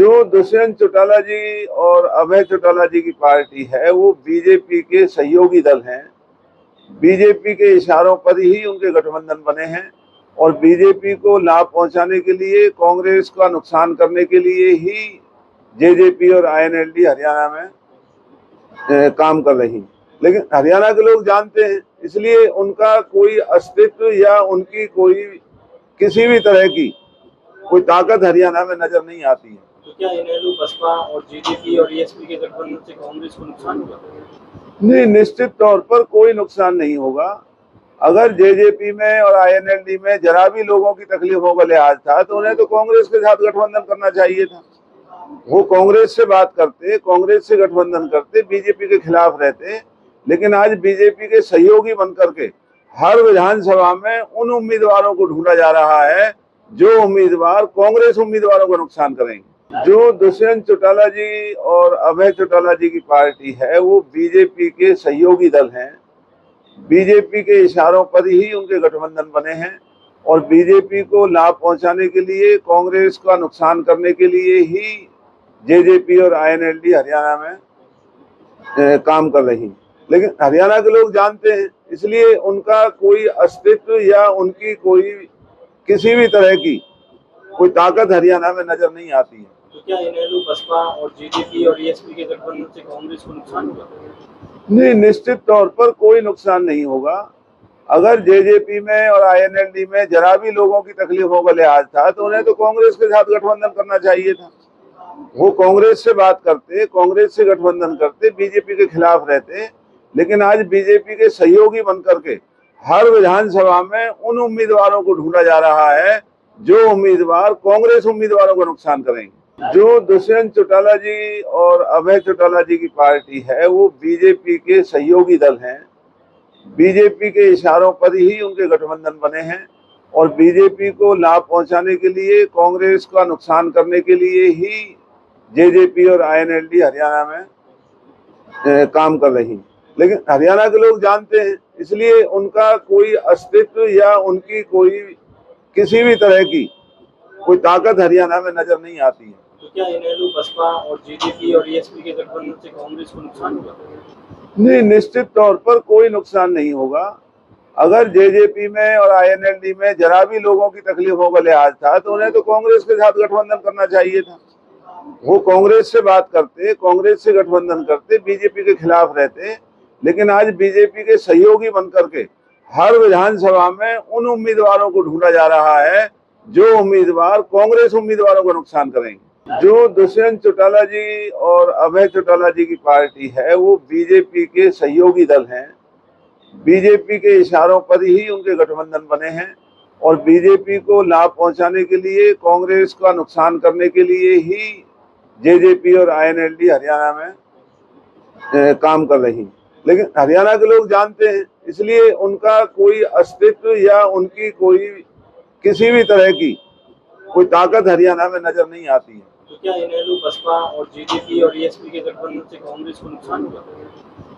जो दुष्यंत चौटाला जी और अभय चौटाला जी की पार्टी है वो बीजेपी के सहयोगी दल हैं। बीजेपी के इशारों पर ही उनके गठबंधन बने हैं और बीजेपी को लाभ पहुंचाने के लिए, कांग्रेस का नुकसान करने के लिए ही जेजेपी और आईएनएलडी हरियाणा में काम कर रही। लेकिन हरियाणा के लोग जानते हैं, इसलिए उनका कोई अस्तित्व या उनकी कोई किसी भी तरह की कोई ताकत हरियाणा में नजर नहीं आती है। तो क्या इनेलो, बसपा और जेजेपी और ईएसपी के गठबंधन से कांग्रेस को नुकसान होगा? नहीं, निश्चित तौर पर कोई नुकसान नहीं होगा। अगर जेजेपी में और आईएनएलडी में जरा भी लोगों की तकलीफों का लिहाज था तो उन्हें तो कांग्रेस के साथ गठबंधन करना चाहिए था। वो कांग्रेस से बात करते, कांग्रेस से गठबंधन करते, बीजेपी के खिलाफ रहते। लेकिन आज बीजेपी के सहयोगी बनकर के हर विधानसभा में उन उम्मीदवारों को ढूंढा जा रहा है जो उम्मीदवार कांग्रेस उम्मीदवारों का नुकसान करेंगे। जो दुष्यंत चौटाला जी और अभय चौटाला जी की पार्टी है वो बीजेपी के सहयोगी दल हैं। बीजेपी के इशारों पर ही उनके गठबंधन बने हैं और बीजेपी को लाभ पहुंचाने के लिए, कांग्रेस का नुकसान करने के लिए ही जेजेपी और आईएनएलडी हरियाणा में काम कर रही। लेकिन हरियाणा के लोग जानते हैं, इसलिए उनका कोई अस्तित्व या उनकी कोई किसी भी तरह की कोई ताकत हरियाणा में नजर नहीं आती है। तो क्या इनेलो, बसपा और जेजेपी और ईएसपी के गठबंधन से कांग्रेस को नुकसान होगा? नहीं, निश्चित तौर पर कोई नुकसान नहीं होगा। अगर जेजेपी में और आईएनएलडी में जरा भी लोगों की तकलीफों का लिहाज था तो उन्हें तो कांग्रेस के साथ गठबंधन करना चाहिए था। वो कांग्रेस से बात करते, कांग्रेस से गठबंधन करते, बीजेपी के खिलाफ रहते। लेकिन आज बीजेपी के सहयोगी बनकर के हर विधानसभा में उन उम्मीदवारों को ढूंढा जा रहा है जो उम्मीदवार कांग्रेस उम्मीदवारों का नुकसान करेंगे। जो दुष्यंत चौटाला जी और अभय चौटाला जी की पार्टी है वो बीजेपी के सहयोगी दल हैं। बीजेपी के इशारों पर ही उनके गठबंधन बने हैं और बीजेपी को लाभ पहुंचाने के लिए, कांग्रेस का नुकसान करने के लिए ही जेजेपी और आईएनएलडी हरियाणा में काम कर रही। लेकिन हरियाणा के लोग जानते हैं, इसलिए उनका कोई अस्तित्व या उनकी कोई किसी भी तरह की कोई ताकत हरियाणा में नजर नहीं आती है। तो क्या इनेलो, बसपा और जेजेपी और ईएसपी के गठबंधन से कांग्रेस को नुकसान होगा? नहीं, निश्चित तौर पर कोई नुकसान नहीं होगा। अगर जेजेपी में और आईएनएलडी में जरा भी लोगों की तकलीफों का लिहाज था तो उन्हें तो कांग्रेस के साथ गठबंधन करना चाहिए था। वो कांग्रेस से बात करते, कांग्रेस से गठबंधन करते, बीजेपी के खिलाफ रहते। लेकिन आज बीजेपी के सहयोगी बनकर के हर विधानसभा में उन उम्मीदवारों को ढूंढा जा रहा है जो उम्मीदवार कांग्रेस उम्मीदवारों का नुकसान करेंगे। जो दुष्यंत चौटाला जी और अभय चौटाला जी की पार्टी है वो बीजेपी के सहयोगी दल हैं। बीजेपी के इशारों पर ही उनके गठबंधन बने हैं और बीजेपी को लाभ पहुंचाने के लिए, कांग्रेस का नुकसान करने के लिए ही जेजेपी और आईएनएलडी हरियाणा में काम कर रही। लेकिन हरियाणा के लोग जानते हैं, इसलिए उनका कोई अस्तित्व या उनकी कोई किसी भी तरह की कोई ताकत हरियाणा में नजर नहीं आती है। तो क्या इनेलो, बसपा और जेजेपी और ईएसपी के गठबंधन से कांग्रेस को नुकसान होगा?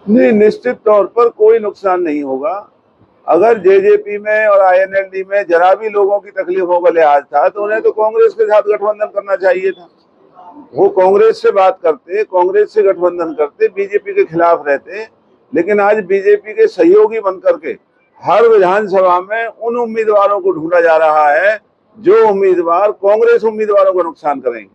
नहीं, निश्चित तौर पर कोई नुकसान नहीं होगा। अगर जेजेपी में और आईएनएलडी में जरा भी लोगों की तकलीफों का लिहाज था तो उन्हें तो कांग्रेस के साथ गठबंधन करना चाहिए था। वो कांग्रेस से बात करते, कांग्रेस से गठबंधन करते, बीजेपी के खिलाफ रहते। लेकिन आज बीजेपी के सहयोगी बनकर के हर विधानसभा में उन उम्मीदवारों को ढूंढा जा रहा है जो उम्मीदवार कांग्रेस उम्मीदवारों का नुकसान करेंगे।